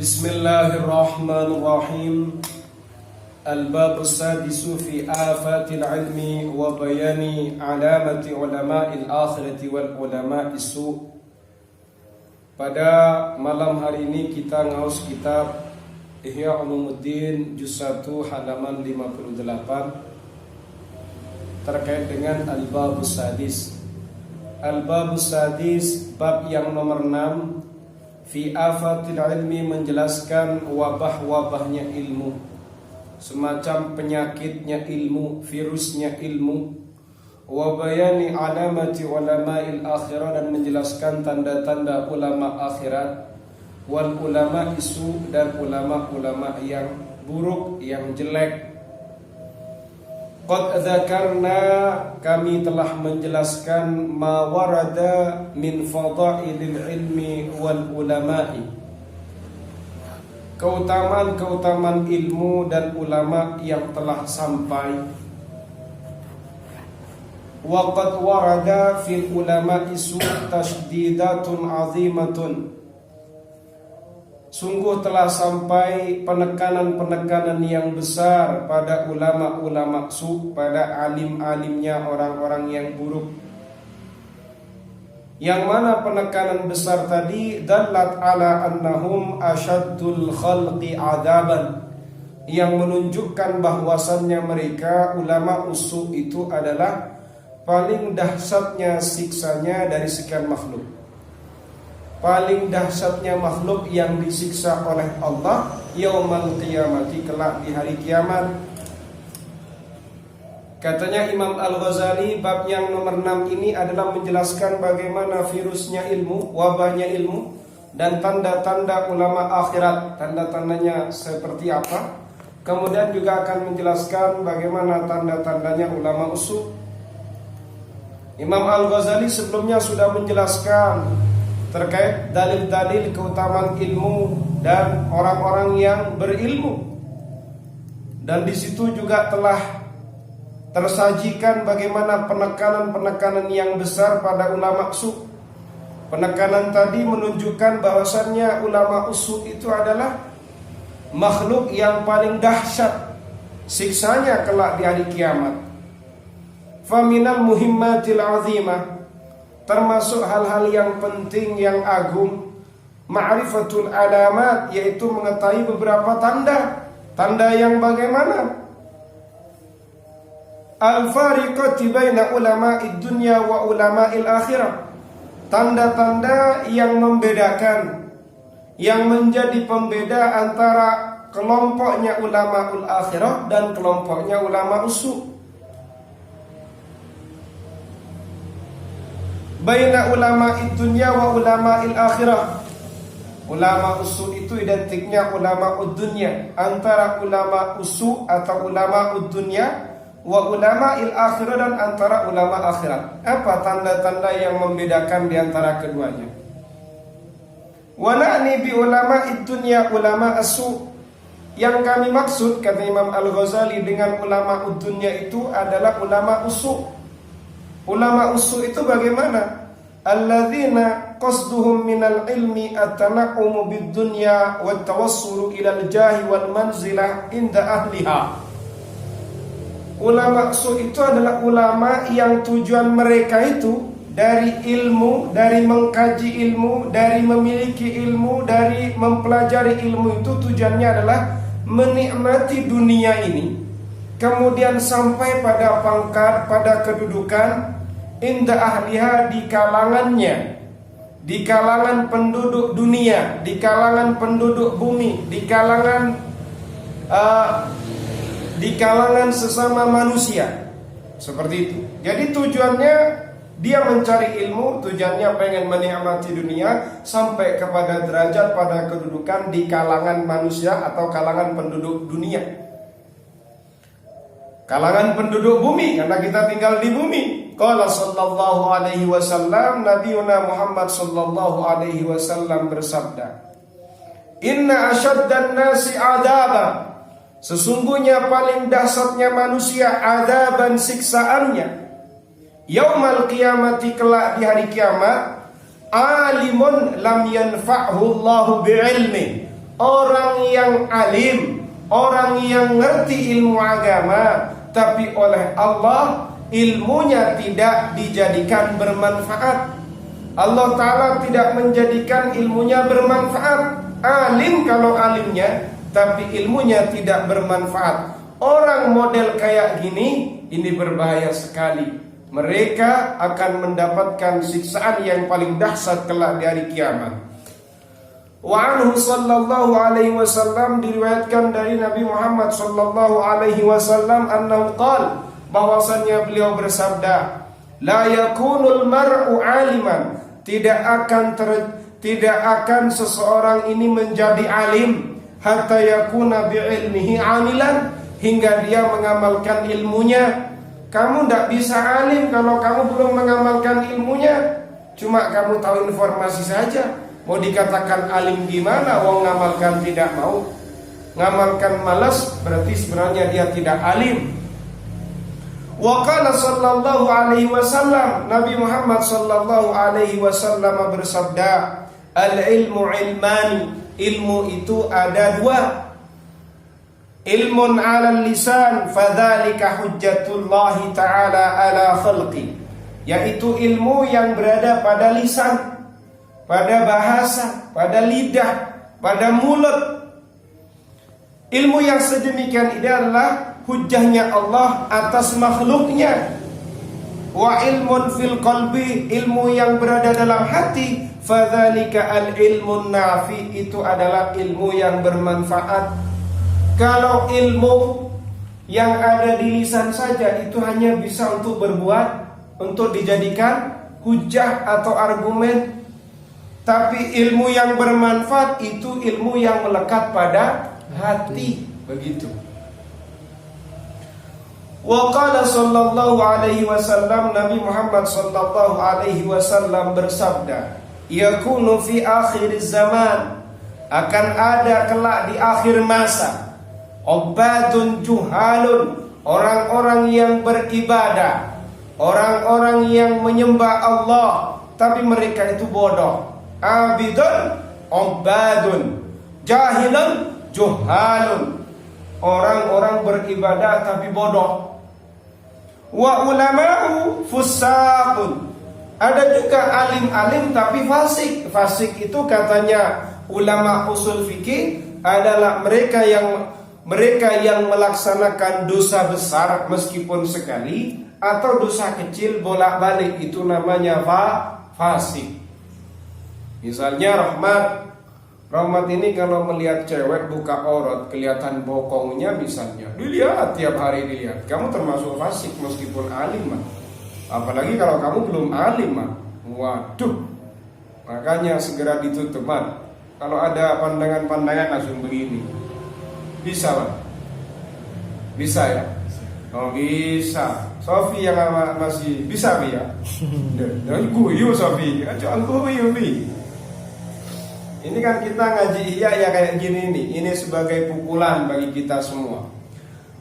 Bismillahirrahmanirrahim. Al-bab as-sadisu fi afatil ilmi wa bayani alamati ulama'il akhirati wal ulama'is su'. Pada malam hari ini kita ngaus kitab Ihya Ulumuddin juz 1 halaman 58 terkait dengan al-bab as-sadis. Al-bab as-sadis, bab yang nomor 6, fi afatil ilmi, menjelaskan wabah-wabahnya ilmu, semacam penyakitnya ilmu, virusnya ilmu. Wa bayani alamati ulama'il akhirah, dan menjelaskan tanda-tanda ulama akhirat. Wal ulama isu, dan ulama-ulama yang buruk, yang jelek. Qad dzakarna, kami telah menjelaskan ma warada min fadailil ilmi wal ulama'i, keutamaan-keutamaan ilmu dan ulama yang telah sampai. Wa qad warada fil ulama'i su' tashdidatun azimatun, sungguh telah sampai penekanan-penekanan yang besar pada ulama-ulama su', pada alim-alimnya orang-orang yang buruk. Yang mana penekanan besar tadi? Dallat ala annahum asyaddul khalqi adaban, yang menunjukkan bahwasannya mereka ulama usu' itu adalah paling dahsyatnya siksanya dari sekian makhluk. Paling dahsyatnya makhluk yang disiksa oleh Allah yaumal qiyamati, kelak di hari kiamat. Katanya Imam Al-Ghazali, bab yang nomor 6 ini adalah menjelaskan bagaimana virusnya ilmu, wabahnya ilmu, dan tanda-tanda ulama akhirat, tanda-tandanya seperti apa. Kemudian juga akan menjelaskan bagaimana tanda-tandanya ulama usul. Imam Al-Ghazali sebelumnya sudah menjelaskan terkait dalil-dalil keutamaan ilmu dan orang-orang yang berilmu, dan di situ juga telah tersajikan bagaimana penekanan-penekanan yang besar pada ulama usul. Penekanan tadi menunjukkan bahwasannya ulama usul itu adalah makhluk yang paling dahsyat siksanya kelak di hari kiamat. Faminal muhimmatil azimah, termasuk hal-hal yang penting, yang agung, ma'rifatul alamat, yaitu mengetahui beberapa tanda. Tanda yang bagaimana? Al-fariqati baina ulama'id dunya wa ulama'il akhirah, tanda-tanda yang membedakan, yang menjadi pembeda antara kelompoknya ulama'ul akhirah dan kelompoknya ulama usul. Baina ulama'id dunya wa ulama'il akhirah, ulama usul itu identiknya ulama'ud dunya, antara ulama usul atau ulama'ud dunya wa ulama'il akhirah, dan antara ulama akhirat. Apa tanda-tanda yang membedakan di antara keduanya? Wa na'ni bi ulama'id dunya ulama as-su', yang kami maksud, kata Imam Al-Ghazali, dengan ulama dunya itu adalah ulama usul. Ulama usul itu bagaimana? Alladzina qasduhum minal ilmi at-tana'umu bid dunya wa tawassulu ilal jahi wal manzilah inda ahliha. Ulama usul itu adalah ulama yang tujuan mereka itu dari ilmu, dari mengkaji ilmu, dari memiliki ilmu, dari mempelajari ilmu, itu tujuannya adalah menikmati dunia ini, kemudian sampai pada pangkat, pada kedudukan inda ahliha, di kalangannya, di kalangan penduduk dunia, di kalangan penduduk bumi, di kalangan sesama manusia. Seperti itu. Jadi tujuannya dia mencari ilmu, tujuannya pengen menikmati dunia sampai kepada derajat, pada kedudukan di kalangan manusia atau kalangan penduduk dunia, kalangan penduduk bumi, karena kita tinggal di bumi. Qala sallallahu alaihi wasallam, Nabiuna Muhammad sallallahu alaihi wasallam bersabda, inna asyaddan nasi adaba, sesungguhnya paling dahsyatnya manusia, adaban, siksaannya, yaumal qiyamati, kelak di hari kiamat, alimun lam yanfa'hu Allahu bi'ilmi, orang yang alim, orang yang ngerti ilmu agama, tapi oleh Allah ilmunya tidak dijadikan bermanfaat. Allah Ta'ala tidak menjadikan ilmunya bermanfaat. Alim kalau alimnya, tapi ilmunya tidak bermanfaat. Orang model kayak gini, ini berbahaya sekali. Mereka akan mendapatkan siksaan yang paling dahsyat kelak di hari kiamat. Wa anhu sallallahu alaihi wasallam, diriwayatkan dari Nabi Muhammad sallallahu alaihi wasallam annahu qala, bahwasannya beliau bersabda, la yakunul mar'u aliman, tidak akan seseorang ini menjadi alim hatta yakuna bi'ilmihi amilan, hingga dia mengamalkan ilmunya. Kamu tidak bisa alim kalau kamu belum mengamalkan ilmunya. Cuma kamu tahu informasi saja. Mau dikatakan alim gimana? Wong ngamalkan tidak mau, ngamalkan malas, berarti sebenarnya dia tidak alim. Wa qala sallallahu alaihi wasallam, Nabi Muhammad sallallahu alaihi wasallam bersabda, al-ilmu ilmani, ilmu itu ada dua. Ilmun 'alal lisan fadzalika hujjatullahi ta'ala 'ala khalqi, yaitu ilmu yang berada pada lisan, pada bahasa, pada lidah, pada mulut. Ilmu yang sedemikian ini adalah hujahnya Allah atas makhluknya. Wa ilmun fil qalbi, ilmu yang berada dalam hati, fadzalika al-ilmun nafi, itu adalah ilmu yang bermanfaat. Kalau ilmu yang ada di lisan saja itu hanya bisa untuk berbuat, untuk dijadikan hujah atau argumen. Tapi ilmu yang bermanfaat itu ilmu yang melekat pada hati. Begitu. Wa qala sallallahu alaihi wasallam, Nabi Muhammad sallallahu alaihi wasallam bersabda, yakunu fi akhir zaman, akan ada kelak di akhir masa, ubadun juhalun, orang-orang yang beribadah, orang-orang yang menyembah Allah, tapi mereka itu bodoh. Abidun, ubadun, jahilun, juhalun, orang-orang beribadah tapi bodoh. Wa ulama'u fusaqun, ada juga alim-alim tapi fasik. Fasik itu katanya ulama usul fikih adalah mereka yang melaksanakan dosa besar meskipun sekali, atau dosa kecil bolak-balik, itu namanya fasik. Misalnya Rahmat ini kalau melihat cewek buka aurat kelihatan bokongnya misalnya, dilihat tiap hari dilihat, kamu termasuk fasik meskipun alim mah. Apalagi kalau kamu belum alim mah, waduh, makanya segera ditutup mah. Kalau ada pandangan-pandangan langsung begini, bisa mah, bisa ya? Oh bisa. Sofi yang masih bisa bi ya? Dan guyu Sofi, jangan guyu bi. Ini kan kita ngaji iya ya kayak gini nih. Ini sebagai pukulan bagi kita semua.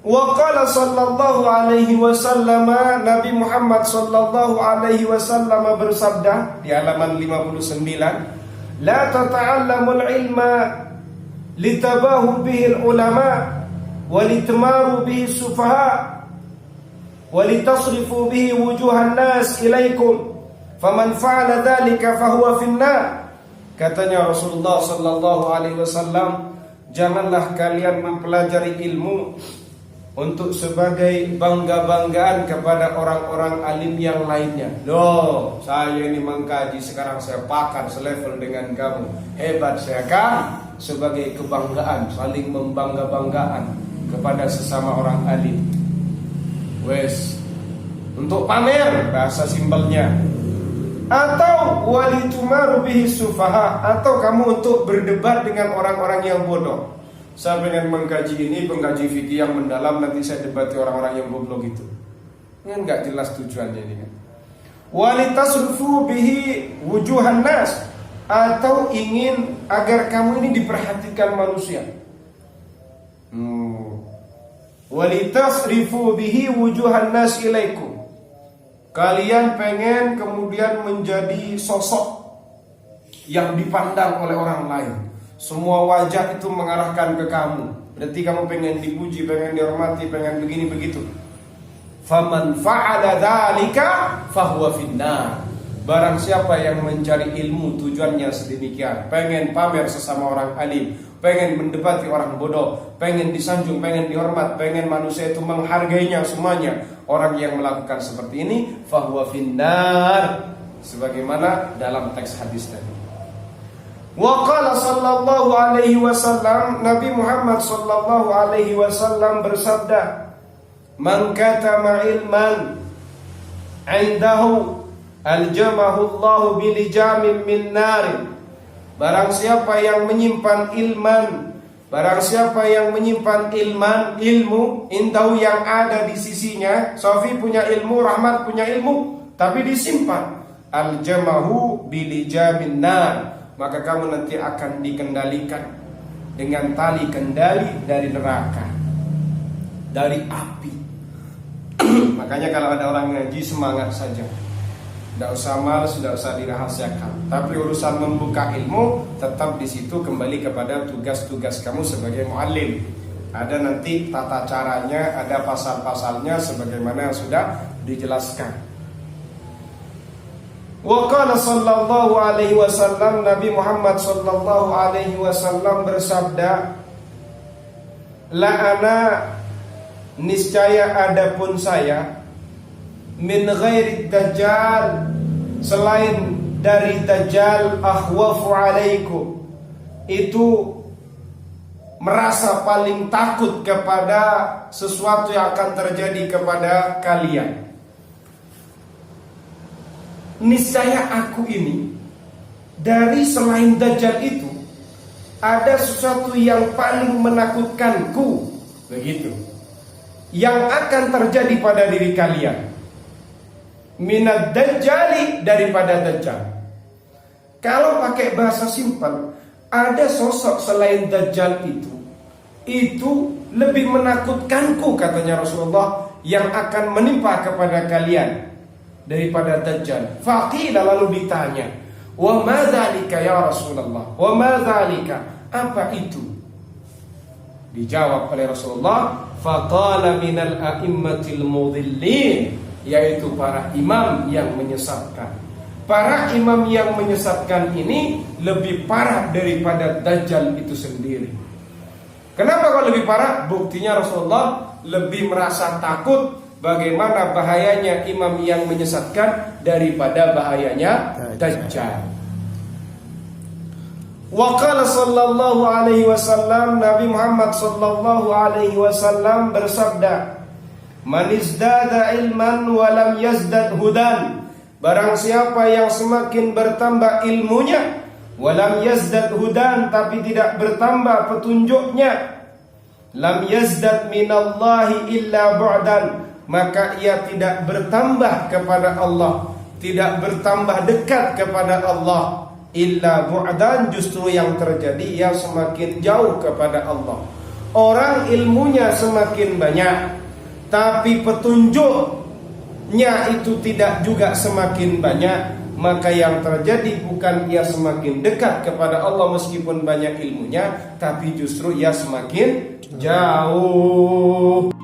Wa qala sallallahu alaihi wasallam, Nabi Muhammad sallallahu alaihi wasallam bersabda di halaman 59, la tata'allamul ilma litabahu bihil ulama wa litmaru bihi sufaha wa litasrifu bihi wujuhan nas ilaikum faman fa'ala dhalika fahuwa finnar. Katanya Rasulullah sallallahu alaihi wasallam, janganlah kalian mempelajari ilmu untuk sebagai bangga-banggaan kepada orang-orang alim yang lainnya. Loh, saya ini mengkaji, sekarang saya pakar selevel dengan kamu, hebat saya kan, sebagai kebanggaan, saling membangga-banggaan kepada sesama orang alim. Wes, untuk pamer bahasa simpelnya. Atau walitumaru bihi sufaha, atau kamu untuk berdebat dengan orang-orang yang bodoh. Saya pengen mengkaji ini, pengkaji fikih yang mendalam, nanti saya debati orang-orang yang goblok itu. Kan nggak jelas tujuannya ini kan. Walitasrufu bihi wujuhan nas, atau ingin agar kamu ini diperhatikan manusia. Walitasrifu bihi wujuhan nas ilaikum, kalian pengen kemudian menjadi sosok yang dipandang oleh orang lain. semua wajah itu mengarahkan ke kamu, berarti kamu pengen dipuji, pengen dihormati, pengen begini begitu. Faman fa'ala dzalika fahuwa finnar. Barang siapa yang mencari ilmu tujuannya sedemikian, pengen pamer sesama orang alim, pengen mendebati orang bodoh, pengen disanjung, pengen dihormat, pengen manusia itu menghargainya semuanya, orang yang melakukan seperti ini fahuwa finnar, sebagaimana dalam teks hadis tadi. Wa qala sallallahu alaihi wasallam, Nabi Muhammad sallallahu alaihi wasallam bersabda, man katama ilman indahu aljamahu Allahu bilijamin min narin. Barang siapa yang menyimpan ilman, barang siapa yang menyimpan ilmu indahu yang ada di sisinya. Sofi punya ilmu, Rahmat punya ilmu, tapi disimpan. Aljamahu bilijamin nar, maka kamu nanti akan dikendalikan dengan tali kendali dari neraka, dari api. Makanya kalau ada orang ngaji, semangat saja, tidak usah malas, tidak usah dirahasiakan. Tapi urusan membuka ilmu tetap di situ, kembali kepada tugas-tugas kamu sebagai muallim. Ada nanti tata caranya, ada pasal-pasalnya sebagaimana yang sudah dijelaskan. Wa qala sallallahu alaihi wasallam, Nabi Muhammad sallallahu alaihi wasallam bersabda, la ana, niscaya adapun saya, min ghairi dajjal, selain dari dajjal, akhwafu alaikum, itu merasa paling takut kepada sesuatu yang akan terjadi kepada kalian. Niscaya aku ini, dari selain dajjal itu, ada sesuatu yang paling menakutkanku, begitu, yang akan terjadi pada diri kalian. Minad dajjali, daripada dajjal. Kalau pakai bahasa simpel, ada sosok selain dajjal itu lebih menakutkanku, katanya Rasulullah, yang akan menimpa kepada kalian daripada dajjal. Faqila, lalu ditanya, wa ma dzalika ya Rasulullah, wa ma dzalika, apa itu? Dijawab oleh Rasulullah, faqala minal a'immatil mudhillin, yaitu para imam yang menyesatkan. Para imam yang menyesatkan ini lebih parah daripada dajjal itu sendiri. Kenapa kok lebih parah? Buktinya Rasulullah lebih merasa takut bagaimana bahayanya imam yang menyesatkan daripada bahayanya dajjal. Wa qala sallallahu alaihi wasallam, Nabi Muhammad sallallahu alaihi wasallam bersabda, man izdada ilman wa lam yazdad hudan. Barang siapa yang semakin bertambah ilmunya, wa lam yazdad hudan, tapi tidak bertambah petunjuknya, lam yazdad minallahi illa bu'dan, maka ia tidak bertambah kepada Allah, tidak bertambah dekat kepada Allah, illa bu'dan, justru yang terjadi ia semakin jauh kepada Allah. Orang ilmunya semakin banyak, tapi petunjuknya itu tidak juga semakin banyak, maka yang terjadi bukan ia semakin dekat kepada Allah meskipun banyak ilmunya, tapi justru ia semakin jauh.